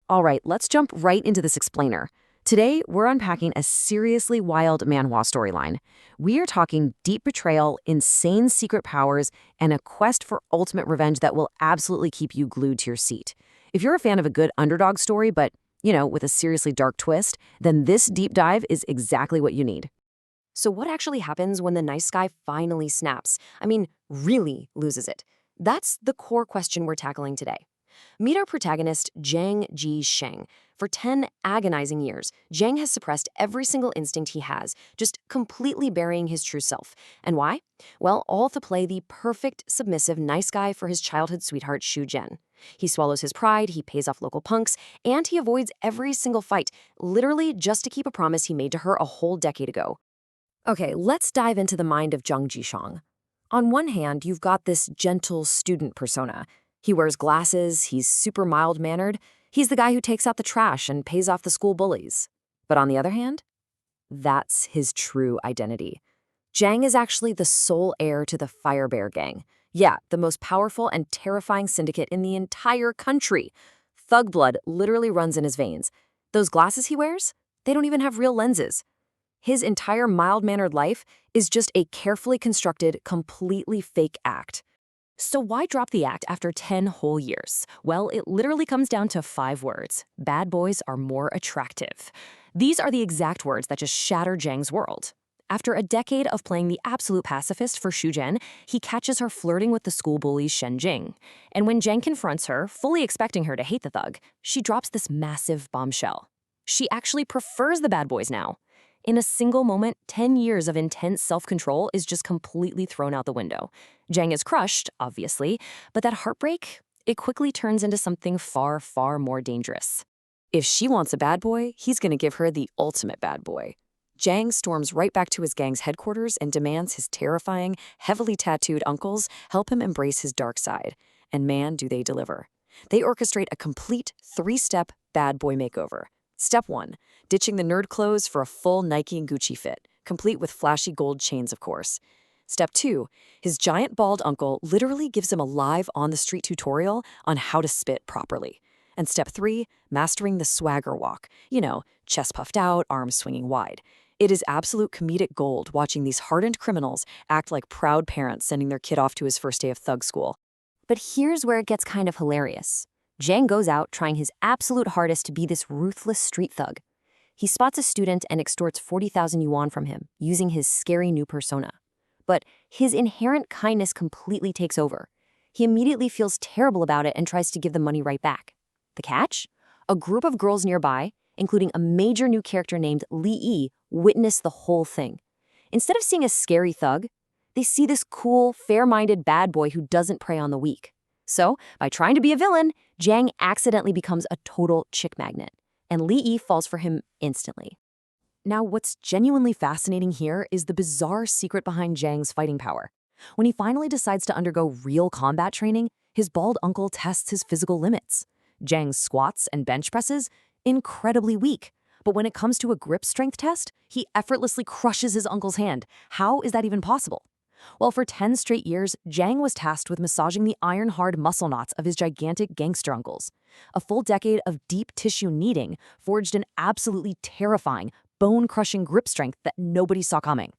All right, let's jump right into this explainer. Today, we're unpacking a seriously wild manhwa storyline. We are talking deep betrayal, insane secret powers, and a quest for ultimate revenge that will absolutely keep you glued to your seat. If you're a fan of a good underdog story, but, with a seriously dark twist, then this deep dive is exactly what you need. So what actually happens when the nice guy finally snaps? I mean, really loses it? That's the core question we're tackling today. Meet our protagonist, Jang Ji Sheng. For 10 agonizing years, Jang has suppressed every single instinct he has, just completely burying his true self. And why? Well, all to play the perfect, submissive, nice guy for his childhood sweetheart, Shu Jen. He swallows his pride, he pays off local punks, and he avoids every single fight, literally just to keep a promise he made to her a whole decade ago. Okay, let's dive into the mind of Jang Ji-shang. On one hand, you've got this gentle student persona. He wears glasses, he's super mild-mannered, he's the guy who takes out the trash and pays off the school bullies. But on the other hand, that's his true identity. Jang is actually the sole heir to the Firebear Gang. Yeah, the most powerful and terrifying syndicate in the entire country. Thug blood literally runs in his veins. Those glasses he wears, they don't even have real lenses. His entire mild-mannered life is just a carefully constructed, completely fake act. So why drop the act after 10 whole years? Well, it literally comes down to 5 words. Bad boys are more attractive. These are the exact words that just shatter Jang's world. After a decade of playing the absolute pacifist for Shu Jen, he catches her flirting with the school bully Shen Jing. And when Jang confronts her, fully expecting her to hate the thug, she drops this massive bombshell. She actually prefers the bad boys now. In a single moment, 10 years of intense self-control is just completely thrown out the window. Jang is crushed, obviously, but that heartbreak, it quickly turns into something far, far more dangerous. If she wants a bad boy, he's going to give her the ultimate bad boy. Jang storms right back to his gang's headquarters and demands his terrifying, heavily tattooed uncles help him embrace his dark side. And man, do they deliver. They orchestrate a complete 3-step bad boy makeover. Step 1, ditching the nerd clothes for a full Nike and Gucci fit, complete with flashy gold chains, of course. Step 2, his giant bald uncle literally gives him a live on-the-street tutorial on how to spit properly. And Step 3, mastering the swagger walk. Chest puffed out, arms swinging wide. It is absolute comedic gold watching these hardened criminals act like proud parents sending their kid off to his first day of thug school. But here's where it gets kind of hilarious. Jang goes out trying his absolute hardest to be this ruthless street thug. He spots a student and extorts 40,000 yuan from him, using his scary new persona. But his inherent kindness completely takes over. He immediately feels terrible about it and tries to give the money right back. The catch? A group of girls nearby, including a major new character named Li Yi, witness the whole thing. Instead of seeing a scary thug, they see this cool, fair-minded bad boy who doesn't prey on the weak. So, by trying to be a villain, Jang accidentally becomes a total chick magnet, and Li Yi falls for him instantly. Now, what's genuinely fascinating here is the bizarre secret behind Jang's fighting power. When he finally decides to undergo real combat training, his bald uncle tests his physical limits. Jang's squats and bench presses, incredibly weak. But when it comes to a grip strength test, he effortlessly crushes his uncle's hand. How is that even possible? Well, for 10 straight years, Jang was tasked with massaging the iron-hard muscle knots of his gigantic gangster uncles. A full decade of deep tissue kneading forged an absolutely terrifying, bone-crushing grip strength that nobody saw coming.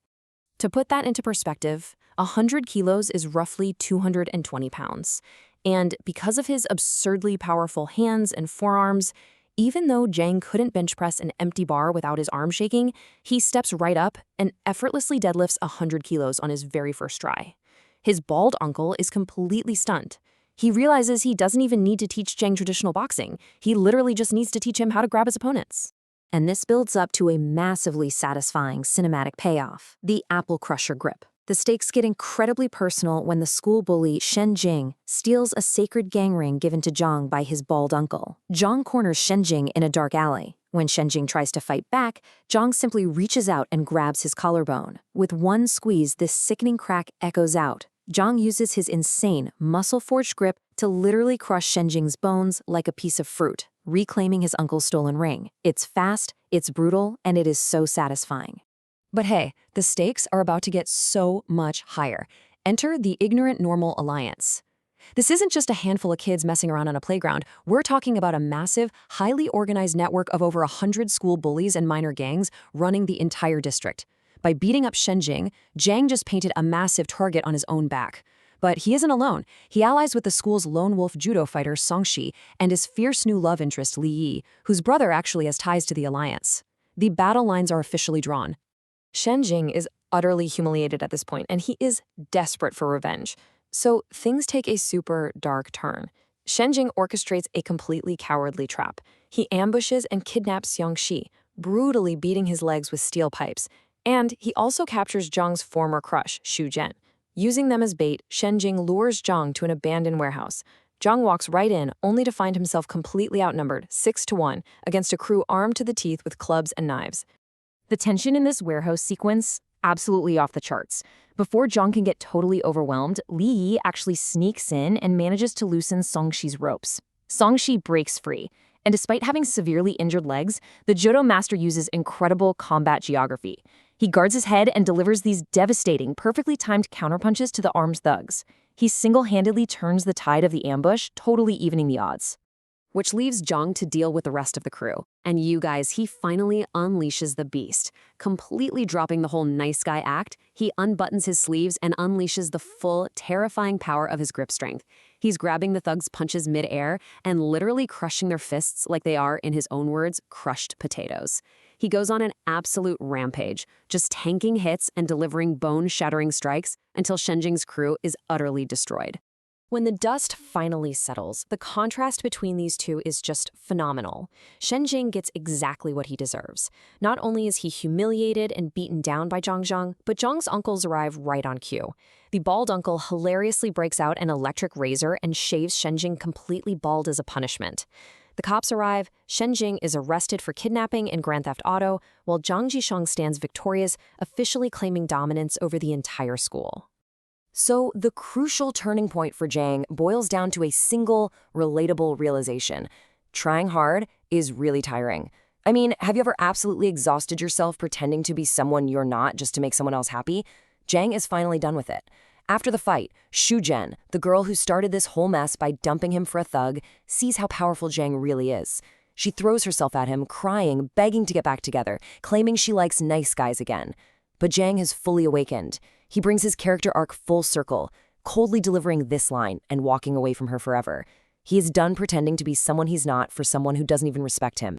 To put that into perspective, 100 kilos is roughly 220 pounds. And because of his absurdly powerful hands and forearms, even though Jang couldn't bench press an empty bar without his arm shaking, he steps right up and effortlessly deadlifts 100 kilos on his very first try. His bald uncle is completely stunned. He realizes he doesn't even need to teach Jang traditional boxing. He literally just needs to teach him how to grab his opponents. And this builds up to a massively satisfying cinematic payoff, the apple crusher grip. The stakes get incredibly personal when the school bully Shen Jing steals a sacred gang ring given to Zhang by his bald uncle. Zhang corners Shen Jing in a dark alley. When Shen Jing tries to fight back, Zhang simply reaches out and grabs his collarbone. With one squeeze, this sickening crack echoes out. Zhang uses his insane, muscle-forged grip to literally crush Shen Jing's bones like a piece of fruit, reclaiming his uncle's stolen ring. It's fast, it's brutal, and it is so satisfying. But hey, the stakes are about to get so much higher. Enter the Ignorant Normal Alliance. This isn't just a handful of kids messing around on a playground. We're talking about a massive, highly organized network of over 100 school bullies and minor gangs running the entire district. By beating up Shenjing, Jiang just painted a massive target on his own back. But he isn't alone. He allies with the school's lone wolf judo fighter Songshi and his fierce new love interest Li Yi, whose brother actually has ties to the alliance. The battle lines are officially drawn. Shenjing is utterly humiliated at this point, and he is desperate for revenge. So things take a super dark turn. Shenjing orchestrates a completely cowardly trap. He ambushes and kidnaps Xiangxi, brutally beating his legs with steel pipes. And he also captures Zhang's former crush, Xu Zhen. Using them as bait, Shenjing lures Zhang to an abandoned warehouse. Zhang walks right in, only to find himself completely outnumbered, 6-1, against a crew armed to the teeth with clubs and knives. The tension in this warehouse sequence, absolutely off the charts. Before Zhang can get totally overwhelmed, Li Yi actually sneaks in and manages to loosen Songxi's ropes. Songxi breaks free, and despite having severely injured legs, the judo master uses incredible combat geography. He guards his head and delivers these devastating, perfectly timed counterpunches to the armed thugs. He single-handedly turns the tide of the ambush, totally evening the odds. Which leaves Zhang to deal with the rest of the crew. And you guys, he finally unleashes the beast. Completely dropping the whole nice guy act, he unbuttons his sleeves and unleashes the full, terrifying power of his grip strength. He's grabbing the thugs' punches mid-air and literally crushing their fists like they are, in his own words, crushed potatoes. He goes on an absolute rampage, just tanking hits and delivering bone-shattering strikes until Shenjing's crew is utterly destroyed. When the dust finally settles, the contrast between these two is just phenomenal. Shenjing gets exactly what he deserves. Not only is he humiliated and beaten down by Zhang, but Zhang's uncles arrive right on cue. The bald uncle hilariously breaks out an electric razor and shaves Shenjing completely bald as a punishment. The cops arrive, Shenjing is arrested for kidnapping and grand theft auto, while Zhang Jishang stands victorious, officially claiming dominance over the entire school. So the crucial turning point for Jiang boils down to a single, relatable realization. Trying hard is really tiring. I mean, have you ever absolutely exhausted yourself pretending to be someone you're not just to make someone else happy? Jiang is finally done with it. After the fight, Xu Zhen, the girl who started this whole mess by dumping him for a thug, sees how powerful Jiang really is. She throws herself at him, crying, begging to get back together, claiming she likes nice guys again. But Jiang has fully awakened. He brings his character arc full circle, coldly delivering this line and walking away from her forever. He is done pretending to be someone he's not for someone who doesn't even respect him.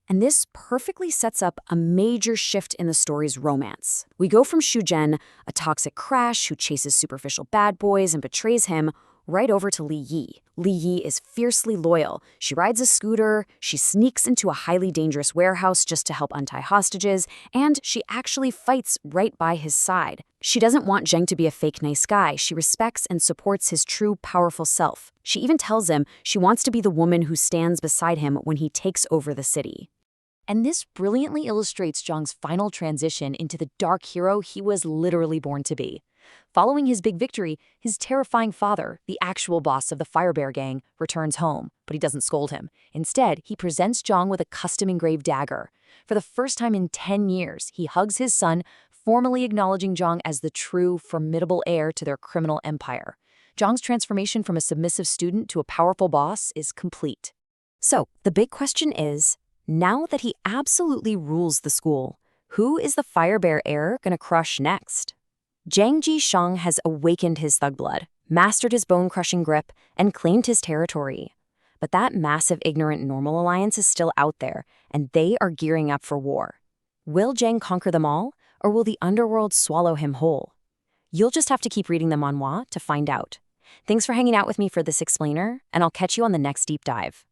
And this perfectly sets up a major shift in the story's romance. We go from Xu Zhen, a toxic crash who chases superficial bad boys and betrays him, right over to Li Yi. Li Yi is fiercely loyal. She rides a scooter, she sneaks into a highly dangerous warehouse just to help untie hostages, and she actually fights right by his side. She doesn't want Zheng to be a fake nice guy. She respects and supports his true, powerful self. She even tells him she wants to be the woman who stands beside him when he takes over the city. And this brilliantly illustrates Zhang's final transition into the dark hero he was literally born to be. Following his big victory, his terrifying father, the actual boss of the Firebear gang, returns home, but he doesn't scold him. Instead, he presents Zhang with a custom-engraved dagger. For the first time in 10 years, he hugs his son, formally acknowledging Zhang as the true, formidable heir to their criminal empire. Zhang's transformation from a submissive student to a powerful boss is complete. So, the big question is, now that he absolutely rules the school, who is the Firebear heir gonna crush next? Jiang Jishang has awakened his thug blood, mastered his bone-crushing grip, and claimed his territory. But that massive ignorant normal alliance is still out there, and they are gearing up for war. Will Jiang conquer them all, or will the underworld swallow him whole? You'll just have to keep reading the manhwa to find out. Thanks for hanging out with me for this explainer, and I'll catch you on the next deep dive.